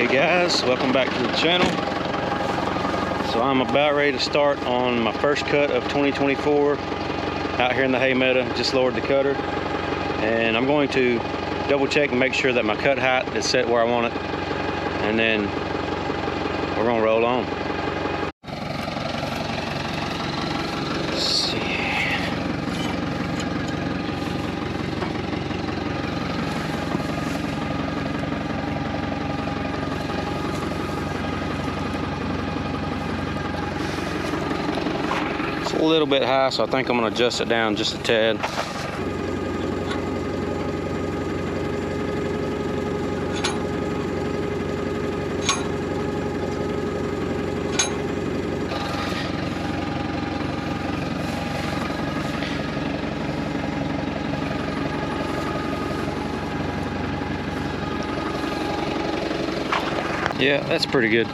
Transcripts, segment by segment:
Hey guys, welcome back to the channel. So I'm about ready to start on my first cut of 2024 out here in the hay meadow. Just lowered the cutter and I'm going to double check and make sure that my cut height is set where I want it, and then we're gonna roll on. Let's see. It's a little bit high, so I think I'm gonna adjust it down just a tad. Yeah, that's pretty good.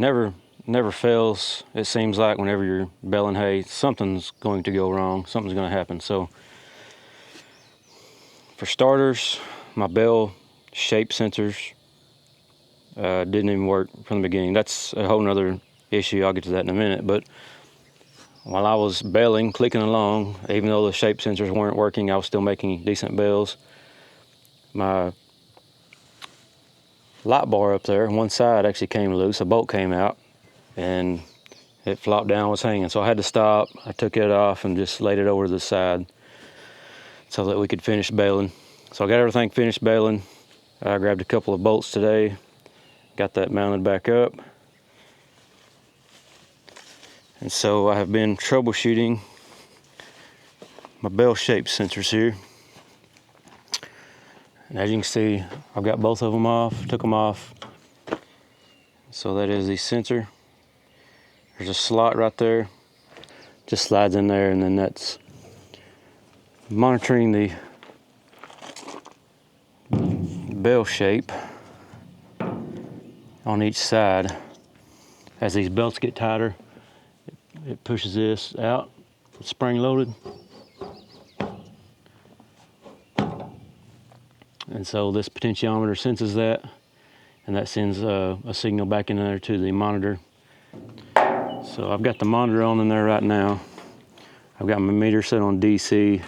never fails. It seems like whenever you're baling hay, something's going to go wrong, something's going to happen. So for starters, my bale shape sensors didn't even work from the beginning. That's a whole nother issue. I'll get to that in a minute. But while I was baling, clicking along, even though the shape sensors weren't working, I was still making decent bales. My light bar up there, one side actually came loose. A bolt came out and it flopped down, was hanging. So I had to stop. I took it off and just laid it over to the side so that we could finish baling. So I got everything finished baling. I grabbed a couple of bolts today, got that mounted back up. And so I have been troubleshooting my bale shape sensors here. And as you can see, I've got both of them off, took them off. So that is the sensor. There's a slot right there, just slides in there, and then that's monitoring the bale shape on each side. As these belts get tighter, it pushes this out. It's spring loaded. And so this potentiometer senses that, and that sends a signal back in there to the monitor. So I've got the monitor on in there right now. I've got my meter set on DC,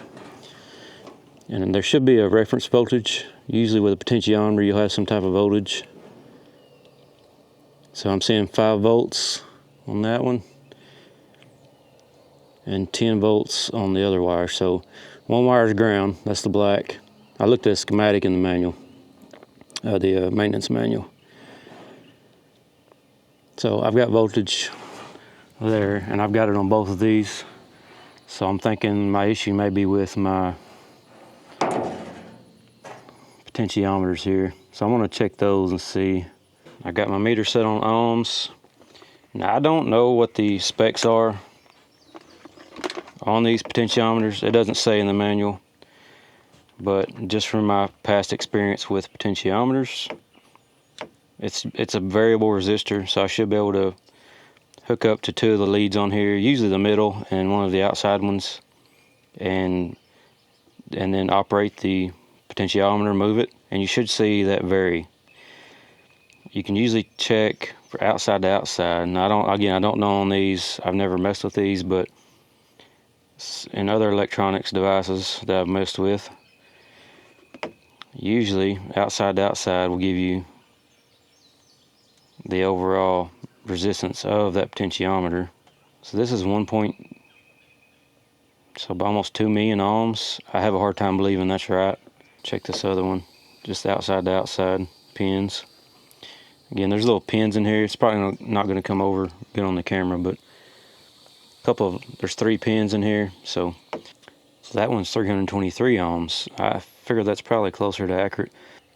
and there should be a reference voltage. Usually with a potentiometer you'll have some type of voltage. So I'm seeing 5 volts on that one and 10 volts on the other wire. So one wire is ground, that's the black. I looked at a schematic in the manual, the maintenance manual. So I've got voltage there, and I've got it on both of these. So I'm thinking my issue may be with my potentiometers here. So I'm gonna check those and see. I got my meter set on ohms. Now I don't know what the specs are on these potentiometers. It doesn't say in the manual, but just from my past experience with potentiometers, it's a variable resistor, so I should be able to hook up to 2 of the leads on here, usually the middle and one of the outside ones, and then operate the potentiometer, move it, and you should see that vary. You can usually check for outside to outside, and I don't know on these. I've never messed with these, but in other electronics devices that I've messed with, usually outside to outside will give you the overall resistance of that potentiometer. So this is almost 2 million ohms. I have a hard time believing that's right. Check this other one, just outside to outside pins. Again, there's little pins in here. It's probably not going to come over good on the camera, but there's 3 pins in here. So that one's 323 ohms. I figure that's probably closer to accurate.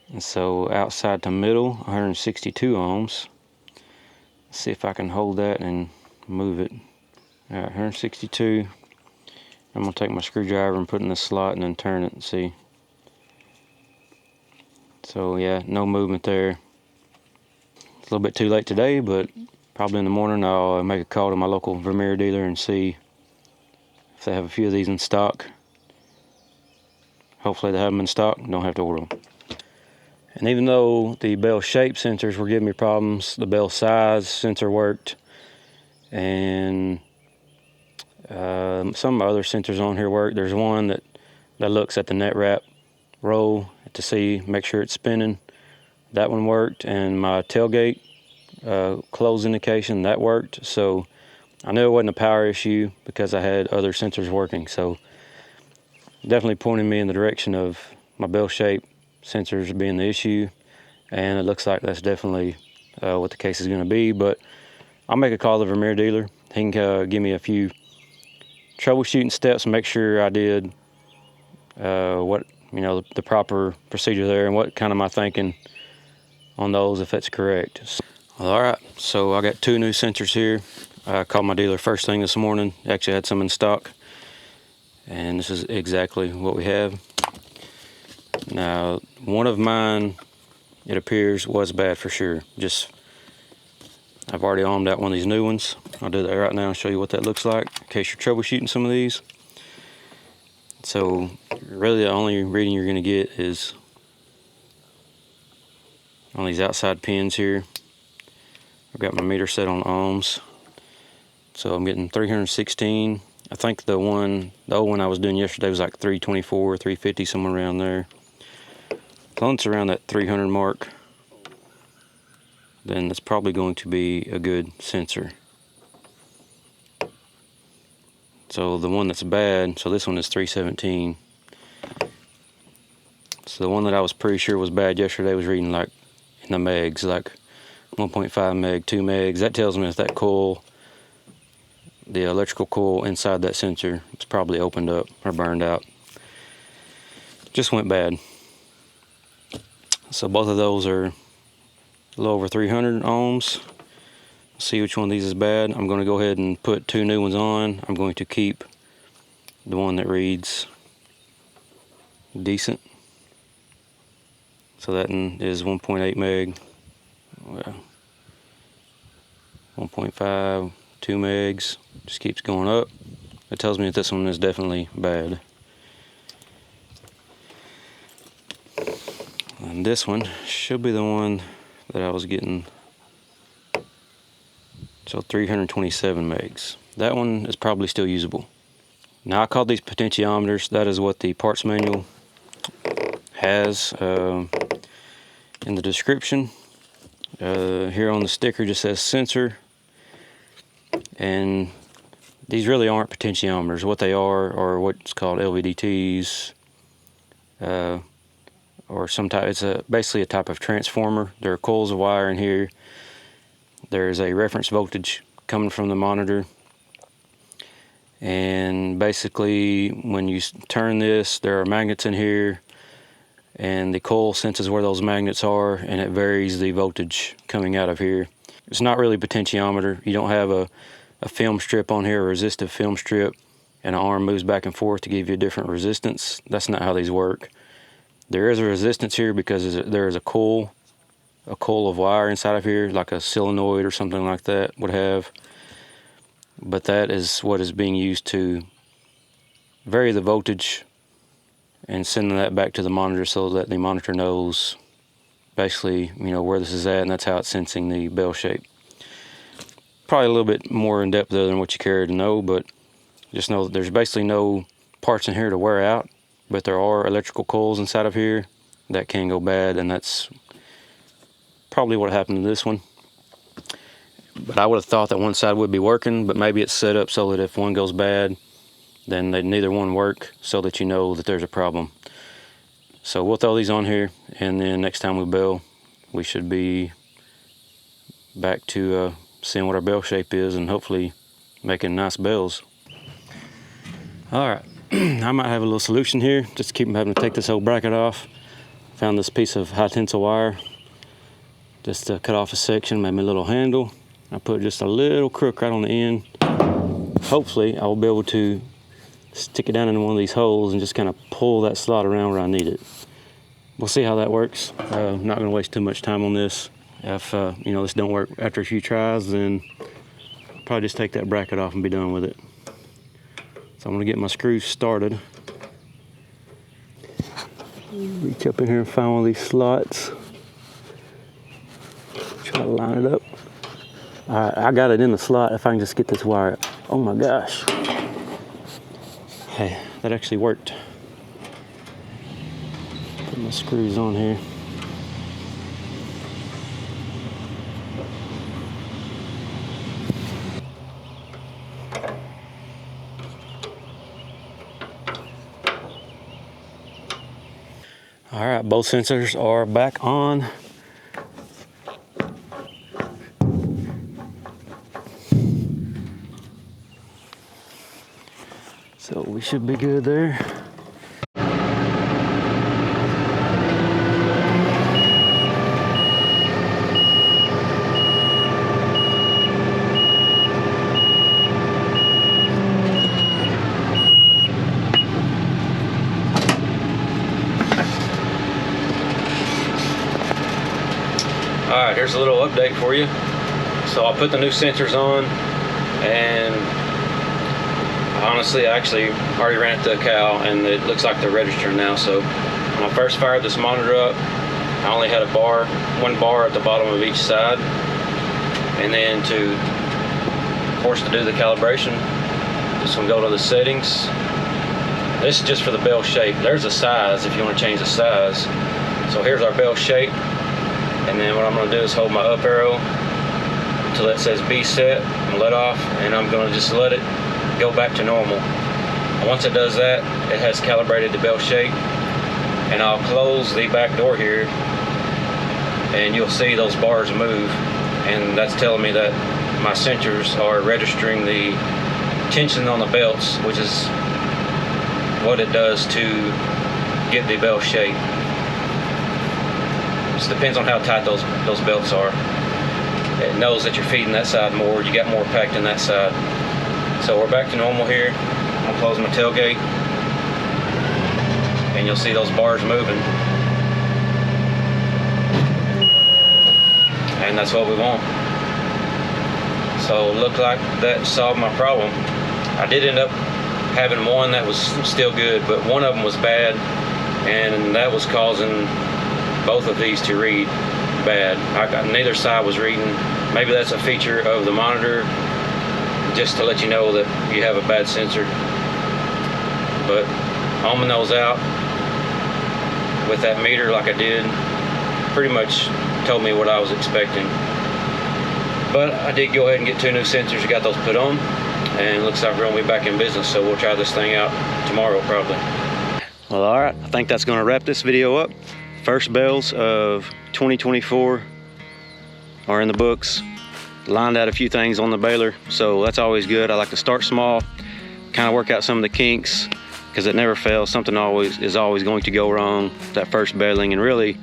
And so outside to middle, 162 ohms. Let's see if I can hold that and move it. All right, 162. I'm gonna take my screwdriver and put it in the slot and then turn it and see. So yeah, no movement there. It's a little bit too late today, but probably in the morning I'll make a call to my local Vermeer dealer and see if they have a few of these in stock. Hopefully they have them in stock, don't have to order them. And even though the bale shape sensors were giving me problems, the bale size sensor worked, and some other sensors on here work. There's one that looks at the net wrap roll to make sure it's spinning. That one worked, and my tailgate close indication, that worked. So I knew it wasn't a power issue because I had other sensors working. So definitely pointing me in the direction of my bale shape sensors being the issue, and it looks like that's definitely what the case is going to be. But I'll make a call to the Vermeer dealer. He can give me a few troubleshooting steps and make sure I did the proper procedure there, and what kind of my thinking on those, if that's correct. All right, so I got 2 new sensors here. I called my dealer first thing this morning. Actually had some in stock, and this is exactly what we have. Now, one of mine, it appears, was bad for sure. Just I've already armed out one of these new ones. I'll do that right now and show you what that looks like in case you're troubleshooting some of these. So really the only reading you're going to get is on these outside pins here. I've got my meter set on ohms. So I'm getting 316. I think the old one I was doing yesterday was like 324, 350, somewhere around there. As long as it's around that 300 mark, then it's probably going to be a good sensor. So the one that's bad, so this one is 317. So the one that I was pretty sure was bad yesterday was reading like in the megs, like 1.5 meg, 2 megs. That tells me if that coil, the electrical coil inside that sensor, is probably opened up or burned out. Just went bad. So both of those are a little over 300 ohms. See which one of these is bad. I'm going to go ahead and put two new ones on. I'm going to keep the one that reads decent. So that one is 1.8 meg, 1.5, 2 megs. Just keeps going up. It tells me that this one is definitely bad. And this one should be the one that I was getting. So 327 megs. That one is probably still usable. Now I call these potentiometers. That is what the parts manual has in the description. Here on the sticker just says sensor. And these really aren't potentiometers. What they are what's called LVDTs. Or some type, it's basically a type of transformer. There are coils of wire in here. There's a reference voltage coming from the monitor, and basically when you turn this, there are magnets in here, and the coil senses where those magnets are, and it varies the voltage coming out of here. It's not really a potentiometer. You don't have a film strip on here, a resistive film strip, and an arm moves back and forth to give you a different resistance. That's not how these work. There is a resistance here because there is a coil of wire inside of here, like a solenoid or something like that would have. But that is what is being used to vary the voltage and sending that back to the monitor so that the monitor knows basically, where this is at, and that's how it's sensing the bell shape. Probably a little bit more in depth than what you care to know, but just know that there's basically no parts in here to wear out, but there are electrical coils inside of here that can go bad, and that's probably what happened to this one. But I would have thought that one side would be working, but maybe it's set up so that if one goes bad, then neither one work, so that you know that there's a problem. So we'll throw these on here, and then next time we bell, we should be back to seeing what our bell shape is and hopefully making nice bells. All right, I might have a little solution here, just to keep from having to take this whole bracket off. Found this piece of high tensile wire. Just cut off a section, made me a little handle. I put just a little crook right on the end. Hopefully I will be able to stick it down in one of these holes and just kind of pull that slot around where I need it. We'll see how that works. I'm not going to waste too much time on this. If this don't work after a few tries, then I'll probably just take that bracket off and be done with it. So I'm going to get my screws started. Reach up in here and find one of these slots. Try to line it up. All right, I got it in the slot. If I can just get this wire up. Oh my gosh. Hey, that actually worked. Put my screws on here. All right, both sensors are back on. So we should be good there. All right, here's a little update for you. So I put the new sensors on, and honestly, I actually already ran it to a cow, and it looks like they're registering now. So when I first fired this monitor up, I only had one bar at the bottom of each side. And then of course, to do the calibration, just gonna go to the settings. This is just for the bale shape. There's a size if you want to change the size. So here's our bale shape. And then what I'm gonna do is hold my up arrow until it says B set and let off, and I'm gonna just let it go back to normal. And once it does that, it has calibrated the bale shape. And I'll close the back door here, and you'll see those bars move. And that's telling me that my sensors are registering the tension on the belts, which is what it does to get the belt shape. Just depends on how tight those belts are. It knows that you're feeding that side more, you got more packed in that side. So we're back to normal here. I'm gonna close my tailgate, and you'll see those bars moving. And that's what we want. So it looked like that solved my problem. I did end up having one that was still good, but one of them was bad, and that was causing both of these to read bad. Neither side was reading. Maybe that's a feature of the monitor, just to let you know that you have a bad sensor. But ohming those out with that meter like I did pretty much told me what I was expecting. But I did go ahead and get 2 new sensors. I got those put on, and it looks like we're gonna be back in business, so we'll try this thing out tomorrow probably. Well, all right, I think that's gonna wrap this video up. First bales of 2024 are in the books. Lined out a few things on the baler, so that's always good. I like to start small, kind of work out some of the kinks, because it never fails. Something is always going to go wrong that first baling, and really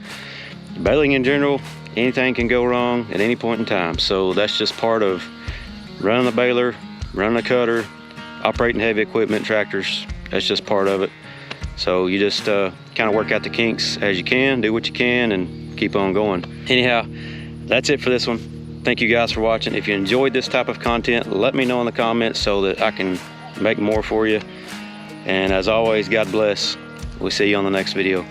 baling in general, anything can go wrong at any point in time. So that's just part of running the baler, running a cutter, operating heavy equipment, tractors. That's just part of it. So you just kind of work out the kinks as you can, do what you can, and keep on going. Anyhow, that's it for this one. Thank you guys for watching. If you enjoyed this type of content, let me know in the comments so that I can make more for you. And as always, God bless. We'll see you on the next video.